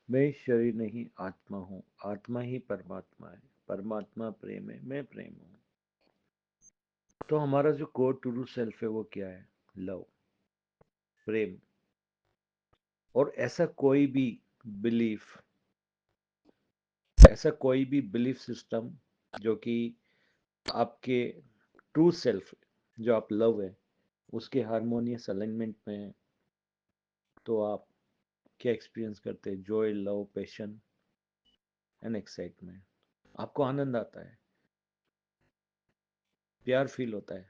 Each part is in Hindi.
मैं शरीर नहीं आत्मा हूँ, आत्मा ही परमात्मा है, परमात्मा प्रेम है, मैं प्रेम हूँ। तो हमारा जो कोर ट्रू सेल्फ है वो क्या है? लव, प्रेम। और बिलीफ ऐसा कोई भी बिलीफ सिस्टम जो कि आपके ट्रू सेल्फ, जो आप लव है, उसके हारमोनियस अलाइनमेंट में है, तो आप क्या एक्सपीरियंस करते हैं? Joy, love, passion and excitement. आपको आनंद आता है, प्यार फील होता है,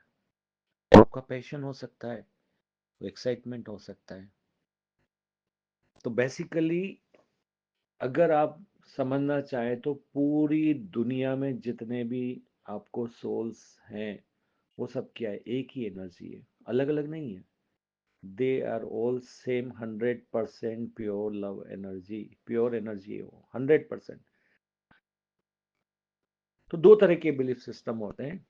आपका पैशन हो सकता है, एक्साइटमेंट हो सकता है। तो बेसिकली अगर आप समझना चाहें तो पूरी दुनिया में जितने भी आपको सोल्स हैं, वो सब क्या है? एक ही एनर्जी है, अलग अलग नहीं है। They are all same 100% pure love energy, pure energy है वो 100%। तो दो तरह के बिलीफ सिस्टम होते हैं,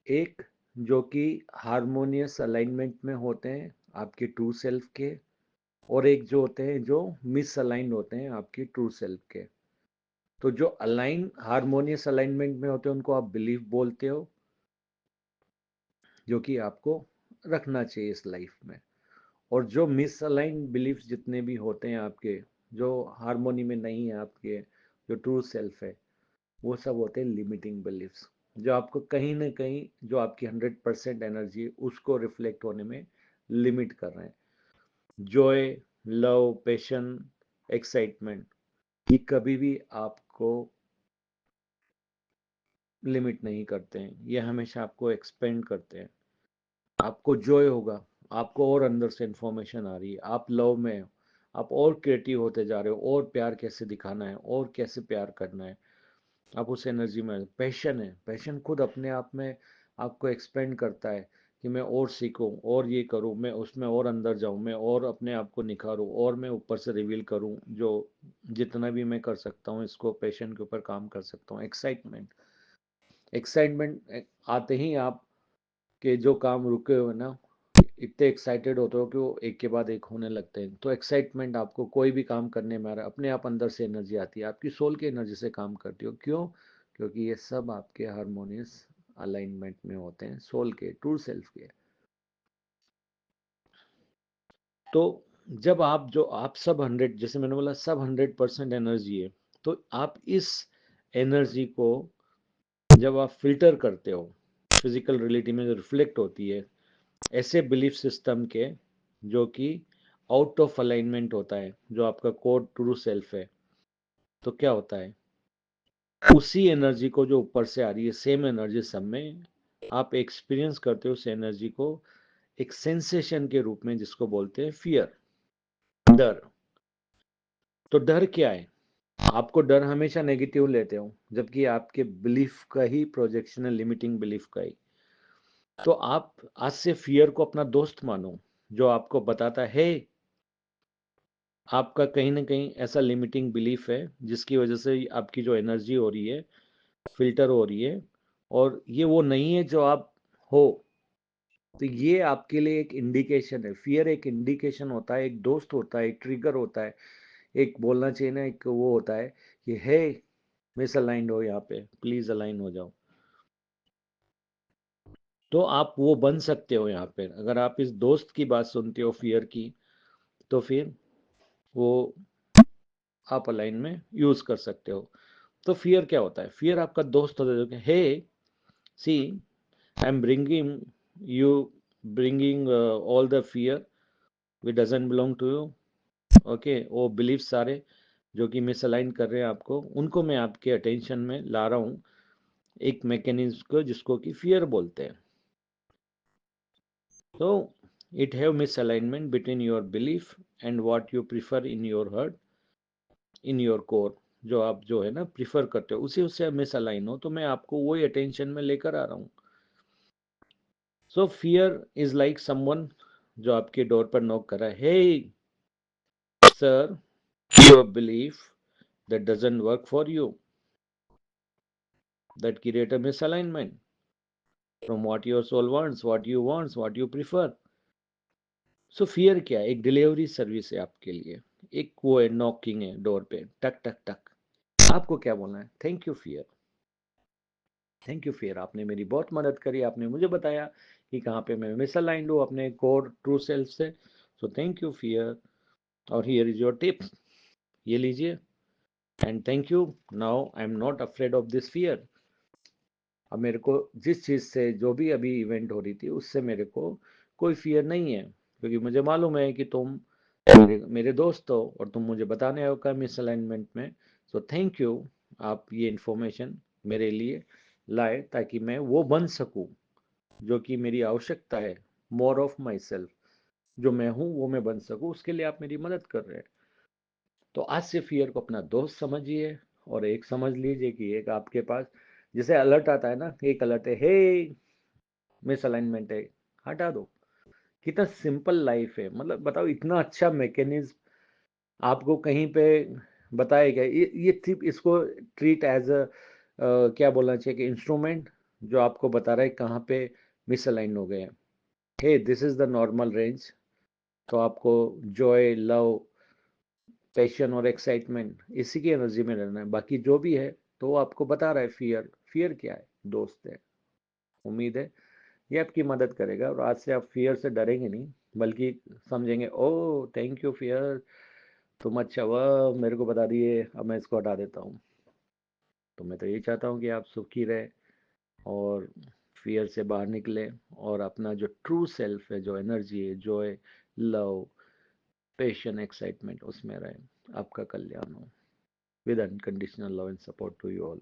एक जो कि हारमोनियस अलाइनमेंट में होते हैं आपके ट्रू सेल्फ के, और एक जो होते हैं जो मिस अलाइन होते हैं आपकी ट्रू सेल्फ के। तो जो अलाइन हारमोनियस अलाइनमेंट में होते हैं उनको आप बिलीफ बोलते हो, जो कि आपको रखना चाहिए इस लाइफ में। और जो मिस अलाइन बिलीफ जितने भी होते हैं आपके, जो हारमोनी में नहीं है आपके जो ट्रू सेल्फ है, वो सब होते हैं लिमिटिंग बिलीफ्स, जो आपको कहीं ना कहीं जो आपकी 100% एनर्जी है उसको रिफ्लेक्ट होने में लिमिट कर रहे हैं। जॉय, लव, पैशन, एक्साइटमेंट, ये कभी भी आपको लिमिट नहीं करते हैं, ये हमेशा आपको एक्सपेंड करते हैं। आपको जॉय होगा, आपको और अंदर से इंफॉर्मेशन आ रही है, आप लव में हो, आप और क्रिएटिव होते जा रहे हो, और प्यार कैसे दिखाना है और कैसे प्यार करना है, आप उस एनर्जी में। पैशन है, पैशन खुद अपने आप में आपको एक्सपेंड करता है कि मैं और सीखूं और ये करूं, मैं उसमें और अंदर जाऊं, मैं और अपने आप को निखारूं और मैं ऊपर से रिवील करूं, जो जितना भी मैं कर सकता हूं इसको पैशन के ऊपर काम कर सकता हूं। एक्साइटमेंट, एक्साइटमेंट आते ही आप के जो काम रुके हुए ना, इतने एक्साइटेड होते हो कि वो एक के बाद एक होने लगते हैं। तो एक्साइटमेंट आपको कोई भी काम करने में आ रहा है, अपने आप अंदर से एनर्जी आती है, आपकी सोल की एनर्जी से काम करती हो। क्यों? क्योंकि ये सब आपके हारमोनियस अलाइनमेंट में होते हैं, सोल के, ट्रू सेल्फ के। तो जब आप जो आप सब 100, जैसे मैंने बोला सब 100% एनर्जी है, तो आप इस एनर्जी को जब आप फिल्टर करते हो, फिजिकल रियलिटी में जो रिफ्लेक्ट होती है ऐसे बिलीफ सिस्टम के जो कि आउट ऑफ अलाइनमेंट होता है, जो आपका कोर ट्रू सेल्फ है, तो क्या होता है? उसी एनर्जी को जो ऊपर से आ रही है, सेम एनर्जी सब में, आप एक्सपीरियंस करते हो उस एनर्जी को एक सेंसेशन के रूप में, जिसको बोलते हैं फियर, डर। तो डर क्या है? आपको डर हमेशा नेगेटिव लेते हो, जबकि आपके बिलीफ का ही प्रोजेक्शन है, लिमिटिंग बिलीफ का ही। तो आप आज से फियर को अपना दोस्त मानो, जो आपको बताता है आपका कहीं ना कहीं ऐसा लिमिटिंग बिलीफ है जिसकी वजह से आपकी जो एनर्जी हो रही है फिल्टर हो रही है, और ये वो नहीं है जो आप हो। तो ये आपके लिए एक इंडिकेशन है, फियर एक इंडिकेशन होता है, एक दोस्त होता है, एक ट्रिगर होता है, एक बोलना चाहिए ना, एक वो होता है कि हे, मिस अलाइंड हो, यहाँ पे प्लीज अलाइन हो जाओ। तो आप वो बन सकते हो यहाँ पे, अगर आप इस दोस्त की बात सुनते हो फियर की, तो फिर वो आप अलाइन में यूज कर सकते हो। तो फियर क्या होता है? फियर आपका दोस्त होता है, hey see, I am bringing you, bringing all the fear which doesn't belong to you. Okay, वो बिलीफ सारे जो कि मिसअलाइन कर रहे हैं आपको, उनको मैं आपके अटेंशन में ला रहा हूँ, एक मैकेनिज्म को जिसको कि फियर बोलते हैं। तो it have misalignment between your belief and what you prefer in your heart, in your core. जो आप जो है ना प्रिफर करते हो, उसी उससे मिसअलाइन हो, तो मैं आपको वही अटेंशन में लेकर आ रहा हूँ। So fear is like someone जो आपके डोर पर नॉक कर रहा है, hey sir, your belief that doesn't work for you, that create a misalignment from what your soul wants, what you wants, what you prefer. So fear क्या है? एक डिलीवरी सर्विस है आपके लिए। एक वो है, नॉकिंग है डोर पे, टक टक टक। आपको क्या बोलना है? Thank you fear, thank you fear, आपने मेरी बहुत मदद करी, आपने मुझे बताया कि कहाँ पे मैं मिसअलाइंड हूँ अपने कोर ट्रू सेल्फ से। सो थैंक यू फियर, और हियर इज योर टिप, ये लीजिए, and thank you, now I am not afraid of this fear. अब मेरे को जिस चीज़ से, जो भी अभी इवेंट हो रही थी, उससे मेरे को कोई फियर नहीं है, क्योंकि मुझे मालूम है कि तुम मेरे दोस्त हो और तुम मुझे बताने हो का मिसअलाइनमेंट में। सो थैंक यू, आप ये इन्फॉर्मेशन मेरे लिए लाए ताकि मैं वो बन सकूं जो कि मेरी आवश्यकता है, मोर ऑफ माई सेल्फ, जो मैं हूँ वो मैं बन सकूं, उसके लिए आप मेरी मदद कर रहे हैं। तो आज से फियर को अपना दोस्त समझिए, और एक समझ लीजिए कि एक आपके पास जैसे अलर्ट आता है ना, एक अलर्ट है, हे मिसअलाइनमेंट है, हटा दो। कितना सिंपल लाइफ है, मतलब बताओ, इतना अच्छा मैकेनिज्म आपको कहीं पे बताएगा। ये सिर्फ इसको ट्रीट एज अ क्या बोलना चाहिए कि इंस्ट्रूमेंट, जो आपको बता रहा है कहाँ पे मिसअलाइन हो गए हैं। Hey, this is the normal range. तो आपको जॉय, लव, पैशन और एक्साइटमेंट, इसी की एनर्जी में रहना है। बाकी जो भी है तो वो आपको बता रहा है। फियर, फियर क्या है? दोस्त है। उम्मीद है ये आपकी मदद करेगा, और आज से आप फियर से डरेंगे नहीं, बल्कि समझेंगे, ओ थैंक यू फियर, तुम अच्छा हुआ मेरे को बता दिए, अब मैं इसको हटा देता हूँ। तो मैं तो यही चाहता हूँ कि आप सुखी रहे, और फियर से बाहर निकले, और अपना जो ट्रू सेल्फ है, जो एनर्जी है, जॉय, लव, पैशन, एक्साइटमेंट, उसमें रहे। आपका कल्याण हो। With unconditional love and support to you all.